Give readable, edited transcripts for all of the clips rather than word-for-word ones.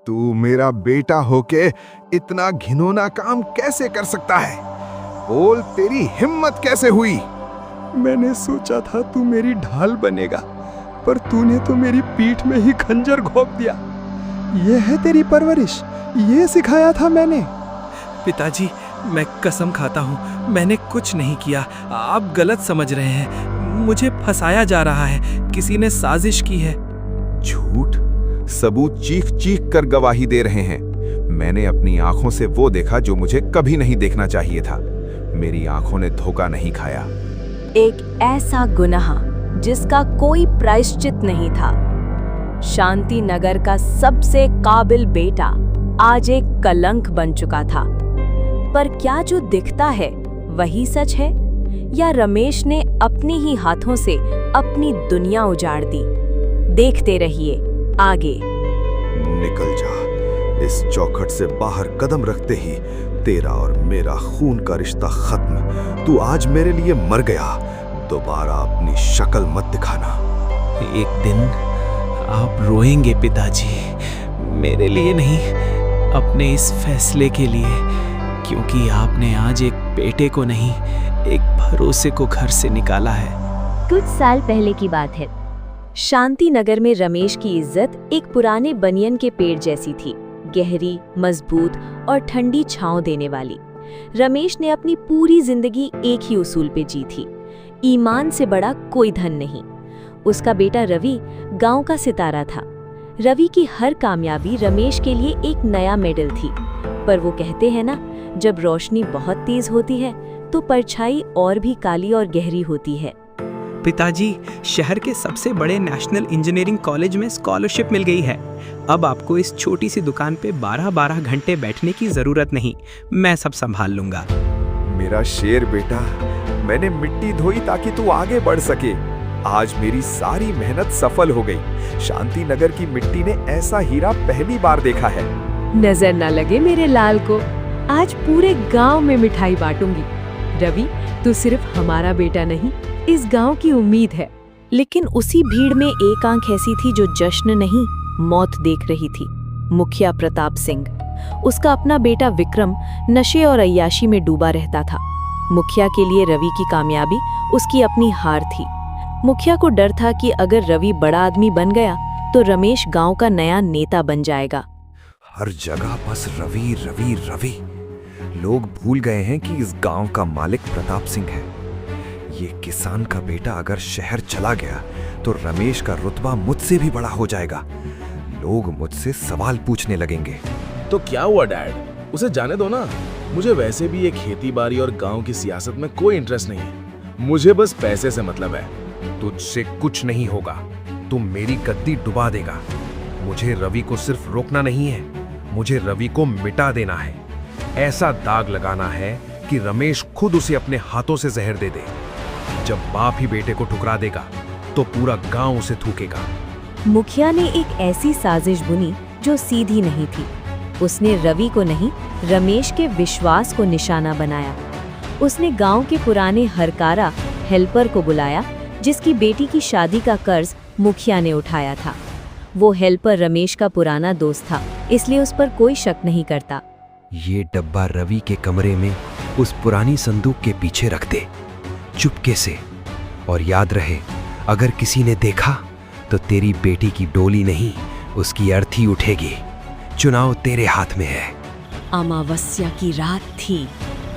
तू मेरा बेटा होके इतना घिनौना काम कैसे कर सकता है? बोल, तेरी हिम्मत कैसे हुई? मैंने सोचा था तू मेरी ढाल बनेगा, पर तूने तो मेरी पीठ में ही खंजर घोंप दिया। ये है तेरी परवरिश, ये सिखाया था मैंने। पिताजी, मैं कसम खाता हूँ, मैंने कुछ नहीं किया। आप गलत समझ रहे हैं। मुझे फंसाया जा रहा है, किसी ने साजिश की है। झूठ! सबूत चीख चीख कर गवाही दे रहे हैं। मैंने अपनी आंखों से वो देखा जो मुझे कभी नहीं देखना चाहिए था। मेरी आंखों ने धोखा नहीं खाया। एक ऐसा गुनाह जिसका कोई प्रायश्चित नहीं था। शांति नगर का सबसे काबिल बेटा आज एक कलंक बन चुका था। पर क्या जो दिखता है वही सच है, या रमेश ने अपनी ही हाथों से अपनी दुनिया उजाड़ दी? देखते रहिए आगे। निकल जा। इस चौखट से बाहर कदम रखते ही तेरा और मेरा खून का रिश्ता खत्म। तू आज मेरे लिए मर गया। दोबारा अपनी शक्ल मत दिखाना। एक दिन आप रोएंगे पिताजी, मेरे लिए नहीं, अपने इस फैसले के लिए, क्योंकि आपने आज एक बेटे को नहीं, एक भरोसे को घर से निकाला है। कुछ साल पहले की बात है। शांति नगर में रमेश की इज्जत एक पुराने बनियन के पेड़ जैसी थी, गहरी, मजबूत और ठंडी छांव देने वाली। रमेश ने अपनी पूरी जिंदगी एक ही उसूल पे जी थी, ईमान से बड़ा कोई धन नहीं। उसका बेटा रवि गांव का सितारा था। रवि की हर कामयाबी रमेश के लिए एक नया मेडल थी। पर वो कहते हैं ना, जब रोशनी बहुत तेज होती है तो परछाई और भी काली और गहरी होती है। पिताजी, शहर के सबसे बड़े नेशनल इंजीनियरिंग कॉलेज में स्कॉलरशिप मिल गई है। अब आपको इस छोटी सी दुकान पे 12-12 घंटे बैठने की जरूरत नहीं, मैं सब संभाल लूंगा। मेरा शेर बेटा, मैंने मिट्टी धोई ताकि तू आगे बढ़ सके। आज मेरी सारी मेहनत सफल हो गई। शांति नगर की मिट्टी ने ऐसा हीरा पहली बार देखा है। नजर न लगे मेरे लाल को, आज पूरे गांव में मिठाई बांटूंगी। रवि, तू सिर्फ हमारा बेटा नहीं, इस गांव की उम्मीद है। लेकिन उसी भीड़ में एक आंख ऐसी थी जो जश्न नहीं, मौत देख रही थी। मुखिया प्रताप सिंह। उसका अपना बेटा विक्रम नशे और अय्याशी में डूबा रहता था। मुखिया के लिए रवि की कामयाबी उसकी अपनी हार थी। मुखिया को डर था कि अगर रवि बड़ा आदमी बन गया तो रमेश गांव का नया नेता बन जाएगा। हर जगह बस रवि रवि रवि। लोग भूल गए हैं कि इस गांव का मालिक प्रताप सिंह है। ये किसान का बेटा अगर शहर चला गया तो रमेश का रुतबा मुझसे भी बड़ा हो जाएगा। लोग मुझसे सवाल पूछने लगेंगे। तो क्या हुआ डैड, उसे जाने दो ना। मुझे वैसे भी ये खेती बाड़ी और गांव की सियासत में कोई इंटरेस्ट नहीं है। मुझे बस पैसे से मतलब है। तुझसे कुछ नहीं होगा, तुम मेरी गद्दी डुबा देगा। मुझे रवि को सिर्फ रोकना नहीं है, मुझे रवि को मिटा देना है। ऐसा दाग लगाना है कि रमेश खुद उसे अपने हाथों से जहर दे दे। जब बाप ही बेटे को ठुकरा देगा तो पूरा गांव उसे थूकेगा। मुखिया ने एक ऐसी साजिश बुनी जो सीधी नहीं थी। उसने रवि को नहीं, रमेश के विश्वास को निशाना बनाया। उसने गांव के पुराने हरकारा हेल्पर को बुलाया, जिसकी बेटी की शादी का कर्ज मुखिया ने उठाया था। वो हेल्पर रमेश का पुराना दोस्त था, इसलिए उस पर कोई शक नहीं करता। ये डब्बा रवि के कमरे में उस पुरानी संदूक के पीछे रख दे, चुपके से। और याद रहे, अगर किसी ने देखा तो तेरी बेटी की डोली नहीं, उसकी अर्थी उठेगी। चुनाव तेरे हाथ में है। अमावस्या की रात थी।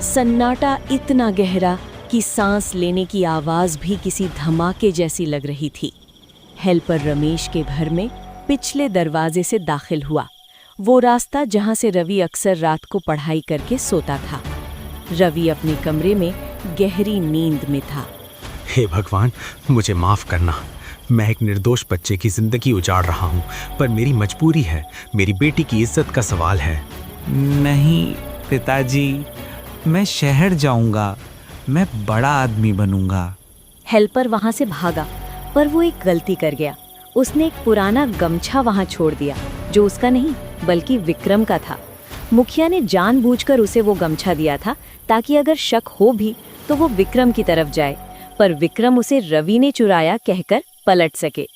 सन्नाटा इतना गहरा कि सांस लेने की आवाज भी किसी धमाके जैसी लग रही थी। हेल्पर रमेश के घर में पिछले दरवाजे से दाखिल हुआ, वो रास्ता जहां से रवि अक्सर रात को पढ़ाई करके सोता था। रवि अपने कमरे में गहरी नींद में था। हे भगवान, मुझे माफ करना। मैं एक निर्दोष बच्चे की जिंदगी उजाड़ रहा हूँ, पर मेरी मजबूरी है, मेरी बेटी की इज्जत का सवाल है। नहीं पिताजी, मैं शहर जाऊंगा, मैं बड़ा आदमी बनूंगा। हेल्पर वहां से भागा, पर वो एक गलती कर गया। उसने एक पुराना गमछा वहां छोड़ दिया, जो उसका नहीं बल्कि विक्रम का था। मुखिया ने जानबूझकर उसे वो गमछा दिया था ताकि अगर शक हो भी तो वो विक्रम की तरफ जाए, पर विक्रम उसे रवि ने चुराया कहकर पलट सके।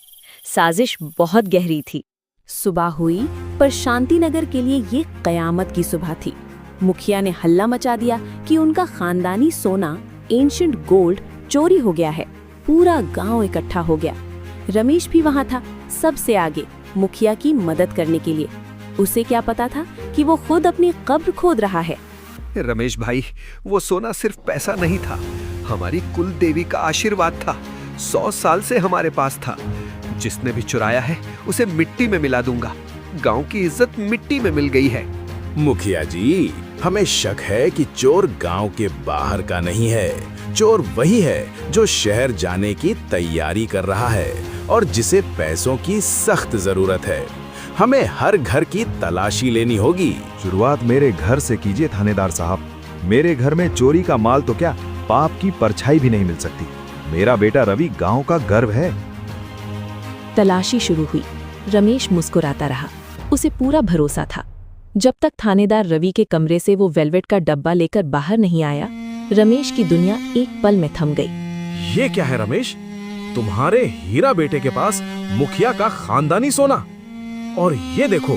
साजिश बहुत गहरी थी। सुबह हुई पर शांतिनगर के लिए ये कयामत की सुबह थी। मुखिया ने हल्ला मचा दिया कि उनका खानदानी सोना, एंशिएंट गोल्ड चोरी हो गया है। पूरा गांव इकट्ठा हो गया। रमेश भी वहां था, सबसे आगे, मुखिया की मदद करने के लिए। उसे क्या पता था कि वो खुद अपनी कब्र खोद रहा है। रमेश भाई, वो सोना सिर्फ पैसा नहीं था, हमारी कुल देवी का आशीर्वाद था। 100 साल से हमारे पास था। जिसने भी चुराया है उसे मिट्टी में मिला दूंगा। गांव की इज्जत मिट्टी में मिल गई है। मुखिया जी, हमें शक है कि चोर गांव के बाहर का नहीं है। चोर वही है जो शहर जाने की तैयारी कर रहा है और जिसे पैसों की सख्त जरूरत है। हमें हर घर की तलाशी लेनी होगी। शुरुआत मेरे घर से कीजिए थानेदार साहब। मेरे घर में चोरी का माल तो क्या, पाप की परछाई भी नहीं मिल सकती। मेरा बेटा रवि गांव का गर्व है। तलाशी शुरू हुई। रमेश मुस्कुराता रहा। उसे पूरा भरोसा था। जब तक थानेदार रवि के कमरे से वो वेलवेट का डब्बा लेकर बाहर नहीं आया, रमेश की दुनिया एक पल में थम गई। ये क्या है रमेश? तुम्हारे हीरा बेटे के पास मुखिया का खानदानी सोना, और ये देखो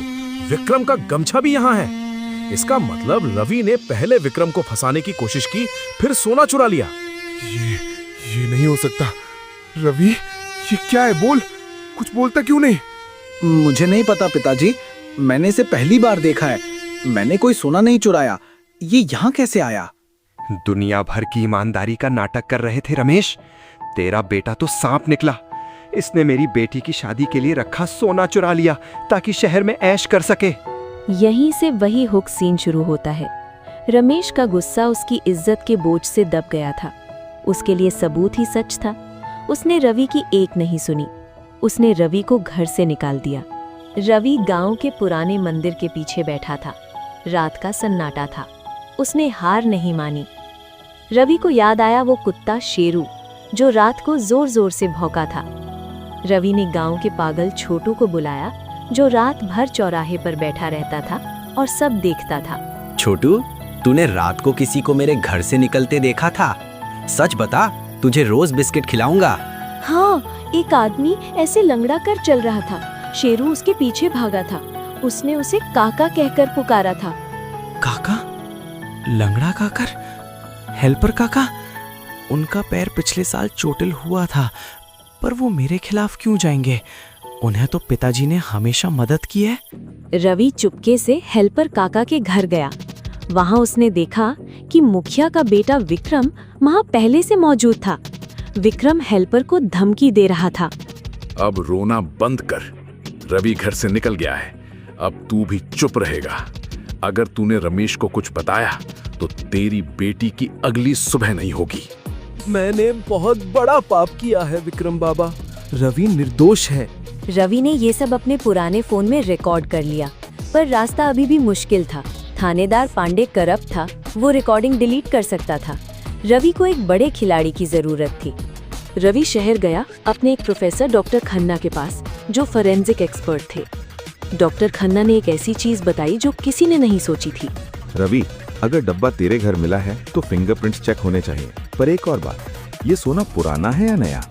विक्रम का गमछा भी यहाँ है। इसका मतलब रवि ने पहले विक्रम को फंसाने की कोशिश की, फिर सोना चुरा लिया। ये नहीं हो सकता। रवि, ये क्या है? बोल, कुछ बोलता क्यों नहीं? मुझे नहीं पता पिताजी, मैंने इसे पहली बार देखा है। मैंने कोई सोना नहीं चुराया। ये यहाँ कैसे आया? दुनिया भर की ईमानदारी का नाटक कर रहे थे रमेश। तेरा बेटा तो सांप निकला। इसने मेरी बेटी की शादी के लिए रखा सोना चुरा लिया ताकि शहर में ऐश कर सके। यहीं से वही हुक सीन शुरू होता है। रमेश का गुस्सा उसकी इज्जत के बोझ से दब गया था। उसके लिए सबूत ही सच था। उसने रवि की एक नहीं सुनी। उसने रवि को घर से निकाल दिया। रवि गांव के पुराने मंदिर के पीछे बैठा था। रात का सन्नाटा था। उसने हार नहीं मानी। रवि को याद आया वो कुत्ता शेरू जो रात को जोर जोर से भौंका था। रवि ने गांव के पागल छोटू को बुलाया जो रात भर चौराहे पर बैठा रहता था और सब देखता था। छोटू, तूने रात को किसी को मेरे घर से निकलते देखा था? सच बता, तुझे रोज बिस्किट खिलाऊंगा। हाँ, एक आदमी ऐसे लंगड़ा कर चल रहा था। शेरू उसके पीछे भागा था। उसने उसे काका कहकर पुकारा था। काका? लंगड़ा काकर? हेल्पर काका? उनका पैर पिछले साल चोटिल हुआ था, पर वो मेरे खिलाफ क्यों जाएंगे? उन्हें तो पिताजी ने हमेशा मदद की है। रवि चुपके से हेल्पर काका के घर गया। वहां उसने देखा कि मुखिया का बेटा विक्रम वहां पहले से मौजूद था। विक्रम हेल्पर को धमकी दे रहा था। अब रोना बंद कर। रवि घर से निकल गया है। अब तू भी चुप रहेगा। अगर तूने रमेश को कुछ बताया तो तेरी बेटी की अगली सुबह नहीं होगी। मैंने बहुत बड़ा पाप किया है विक्रम बाबा। रवि निर्दोष है। रवि ने ये सब अपने पुराने फोन में रिकॉर्ड कर लिया, पर रास्ता अभी भी मुश्किल था। थानेदार पांडे करप्ट था। वो रिकॉर्डिंग डिलीट कर सकता था। रवि को एक बड़े खिलाड़ी की जरूरत थी। रवि शहर गया अपने एक प्रोफेसर डॉक्टर खन्ना के पास, जो फोरेंसिक एक्सपर्ट थे। डॉक्टर खन्ना ने एक ऐसी चीज बताई जो किसी ने नहीं सोची थी। रवि, अगर डब्बा तेरे घर मिला है तो फिंगरप्रिंट्स चेक होने चाहिए। पर एक और बात, ये सोना पुराना है या नया?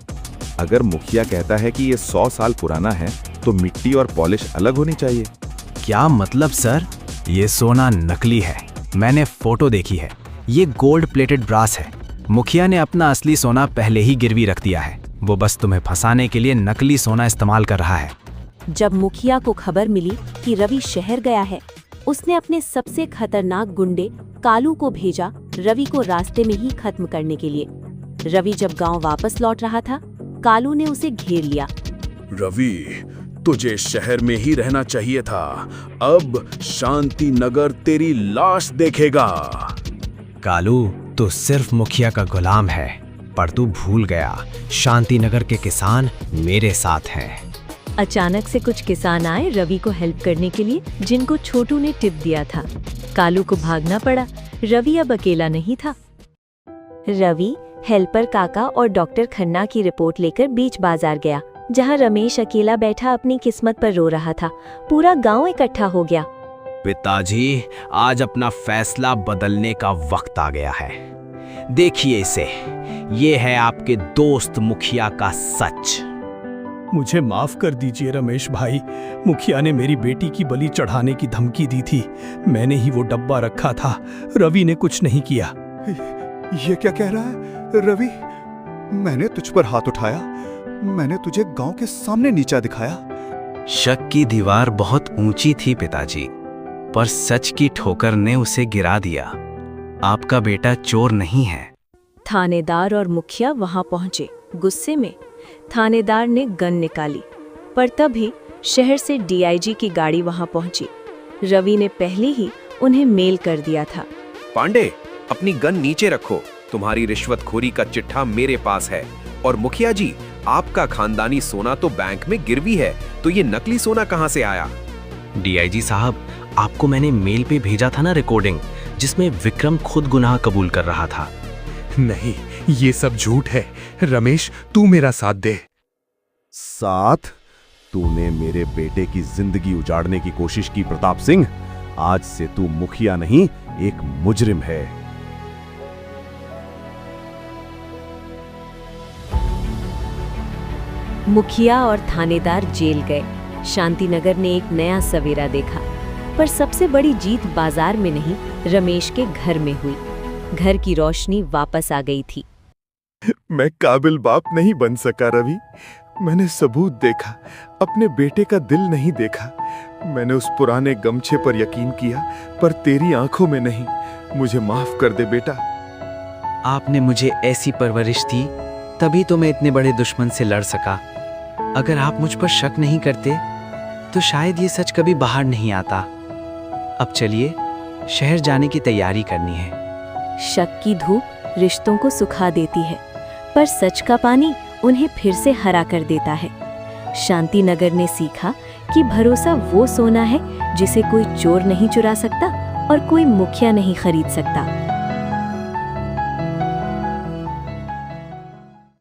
अगर मुखिया कहता है कि ये 100 साल पुराना है तो मिट्टी और पॉलिश अलग होनी चाहिए। क्या मतलब सर? ये सोना नकली है। मैंने फोटो देखी है। ये गोल्ड प्लेटेड ब्रास है। मुखिया ने अपना असली सोना पहले ही गिरवी रख दिया है। वो बस तुम्हें फंसाने के लिए नकली सोना इस्तेमाल कर रहा है। जब मुखिया को खबर मिली कि रवि शहर गया है, उसने अपने सबसे खतरनाक गुंडे कालू को भेजा रवि को रास्ते में ही खत्म करने के लिए। रवि जब गांव वापस लौट रहा था, कालू ने उसे घेर लिया। रवि, तुझे शहर में ही रहना चाहिए था। अब शांति नगर तेरी लाश देखेगा। कालू, तू सिर्फ मुखिया का गुलाम है, पर तू भूल गया शांति नगर के किसान मेरे साथ हैं। अचानक से कुछ किसान आए रवि को हेल्प करने के लिए, जिनको छोटू ने टिप दिया था। कालू को भागना पड़ा। रवि अब अकेला नहीं था। रवि हेल्पर काका और डॉक्टर खन्ना की रिपोर्ट लेकर बीच बाजार गया, जहां रमेश अकेला बैठा अपनी किस्मत पर रो रहा था। पूरा गांव इकट्ठा हो गया। पिताजी, आज अपना फैसला बदलने का वक्त आ गया है। देखिए इसे। ये है आपके दोस्त मुखिया का सच। मुझे माफ कर दीजिए रमेश भाई। मुखिया ने मेरी बेटी की बलि चढ़ाने की धमकी दी थी। मैंने ही वो डब्बा रखा था। रवि ने कुछ नहीं किया। ये क्या कह रहा है रवि? मैंने तुझ पर हाथ उठाया। मैंने तुझे गांव के सामने नीचा दिखाया। शक की दीवार बहुत ऊंची थी पिताजी, पर सच की ठोकर ने उसे गिरा दिया। आपका बेटा चोर नहीं है। थानेदार और मुखिया वहां पहुंचे। गुस्से में थानेदार ने गन निकाली, पर तभी शहर से डीआईजी की गाड़ी वहां पहुंची। रवि ने पहले ही उन्हें मेल कर दिया था। पांडे, अपनी गन नीचे रखो। तुम्हारी रिश्वतखोरी का चिट्ठा मेरे पास है। और मुखिया जी, आपका खानदानी सोना तो बैंक में गिरवी है, तो ये नकली सोना कहां से आया? डीआईजी साहब, आपको मैंने मेल पे भेजा था ना रिकॉर्डिंग, जिसमें विक्रम खुद गुनाह कबूल कर रहा था। नहीं, ये सब झूठ है। रमेश, तू मेरा साथ दे। साथ? तूने मेरे बेटे की जिंदगी उजाड़ने की कोशिश की प्रताप सिंह। आज से तू मुखिया नहीं, एक मुजरिम है। मुखिया और थानेदार जेल गए। शांतिनगर ने एक नया सवेरा देखा। पर सबसे बड़ी जीत बाजार में नहीं, रमेश के घर में हुई। घर की रोशनी वापस आ गई थी। मैं काबिल बाप नहीं बन सका रवि। मैंने सबूत देखा, अपने बेटे का दिल नहीं देखा। मैंने उस पुराने गमछे पर यकीन किया, पर तेरी आंखों में नहीं। मुझे माफ कर दे बेटा। आपने मुझे ऐसी परवरिश दी, तभी तो मैं इतने बड़े दुश्मन से लड़ सका। अगर आप मुझ पर शक नहीं करते, तो शायद ये सच कभी बाहर नहीं आता। अब चलिए, शहर जाने की तैयारी करनी है। शक की धूप रिश्तों को सुखा देती है, पर सच का पानी उन्हें फिर से हरा कर देता है। शांतिनगर ने सीखा कि भरोसा वो सोना है जिसे कोई चोर नहीं चुरा सकता और कोई मुखिया नहीं खरीद सकता।